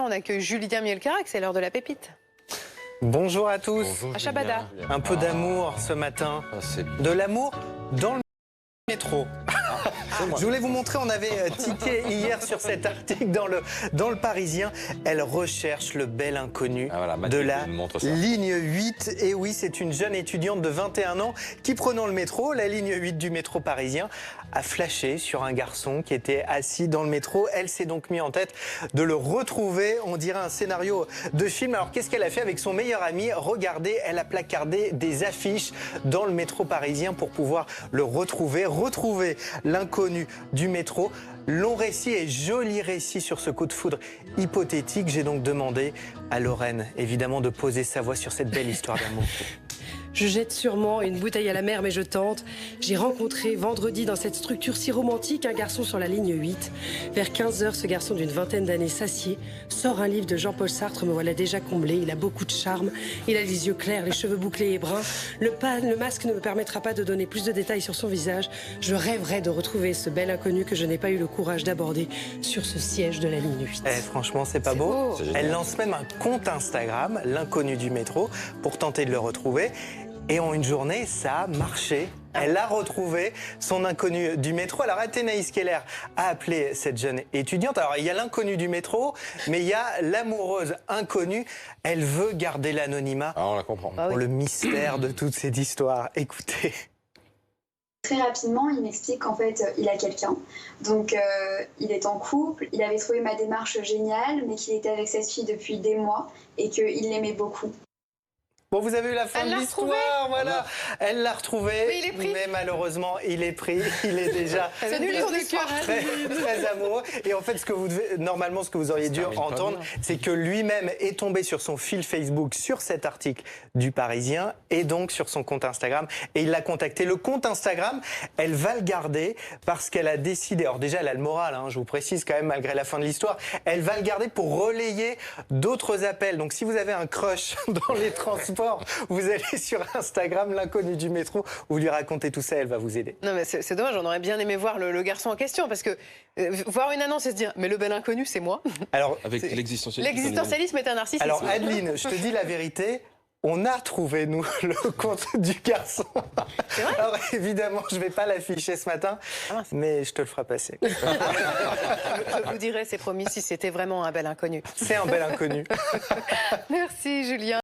on accueille Julien Mielcarré, c'est l'heure de la pépite. Bonjour à tous. Bonjour, Achabada. Julien. Un peu d'amour ce matin. De l'amour dans le métro. Je voulais vous montrer, on avait tiqué hier sur cet article dans le Parisien. Elle recherche le bel inconnu de la ligne 8. Et oui, c'est une jeune étudiante de 21 ans qui, prenant le métro, la ligne 8 du métro parisien, a flashé sur un garçon qui était assis dans le métro. Elle s'est donc mise en tête de le retrouver. On dirait un scénario de film. Alors qu'est-ce qu'elle a fait avec son meilleur ami? Regardez, elle a placardé des affiches dans le métro parisien pour pouvoir le retrouver l'inconnu du métro. Long récit et joli récit sur ce coup de foudre hypothétique. J'ai donc demandé à Lorraine, évidemment, de poser sa voix sur cette belle histoire d'amour. Je jette sûrement une bouteille à la mer, mais je tente. J'ai rencontré vendredi dans cette structure si romantique un garçon sur la ligne 8. Vers 15 h, ce garçon d'une vingtaine d'années s'assied, sort un livre de Jean-Paul Sartre, me voilà déjà comblé. Il a beaucoup de charme, il a les yeux clairs, les cheveux bouclés et bruns. Le masque ne me permettra pas de donner plus de détails sur son visage. Je rêverais de retrouver ce bel inconnu que je n'ai pas eu le courage d'aborder sur ce siège de la ligne 8. Franchement, c'est pas beau. Elle lance même un compte Instagram, l'inconnu du métro, pour tenter de le retrouver. Et en une journée, ça a marché. Elle a retrouvé son inconnu du métro. Alors Athénaïs Keller a appelé cette jeune étudiante. Alors il y a l'inconnu du métro, mais il y a l'amoureuse inconnue. Elle veut garder l'anonymat. Ah, on la comprend. Pour le mystère de toute cette histoire. Écoutez. Très rapidement, il m'explique qu'en fait, il a quelqu'un. Donc, il est en couple. Il avait trouvé ma démarche géniale, mais qu'il était avec cette fille depuis des mois et qu'il l'aimait beaucoup. Bon, vous avez eu la fin de l'histoire, voilà. Elle l'a retrouvé, mais malheureusement, il est pris. Il est déjà très amoureux. Et en fait, normalement, ce que vous auriez dû entendre, c'est que lui-même est tombé sur son fil Facebook, sur cet article du Parisien, et donc sur son compte Instagram. Et il l'a contacté. Le compte Instagram, elle va le garder parce qu'elle a décidé. Alors déjà, elle a le moral, hein, je vous précise quand même, malgré la fin de l'histoire. Elle va le garder pour relayer d'autres appels. Donc, si vous avez un crush dans les transports, vous allez sur Instagram, l'inconnu du métro, vous lui racontez tout ça, elle va vous aider. Non mais c'est dommage, on aurait bien aimé voir le garçon en question, parce que voir une annonce et se dire, mais le bel inconnu, c'est moi. Alors, avec l'existentialisme. L'existentialisme est un narcissisme. Alors Adeline, je te dis la vérité, on a trouvé, nous, le compte du garçon. C'est vrai ? Alors évidemment, je ne vais pas l'afficher ce matin, mais je te le ferai passer. Je vous dirai, c'est promis, si c'était vraiment un bel inconnu. C'est un bel inconnu. Merci Julien.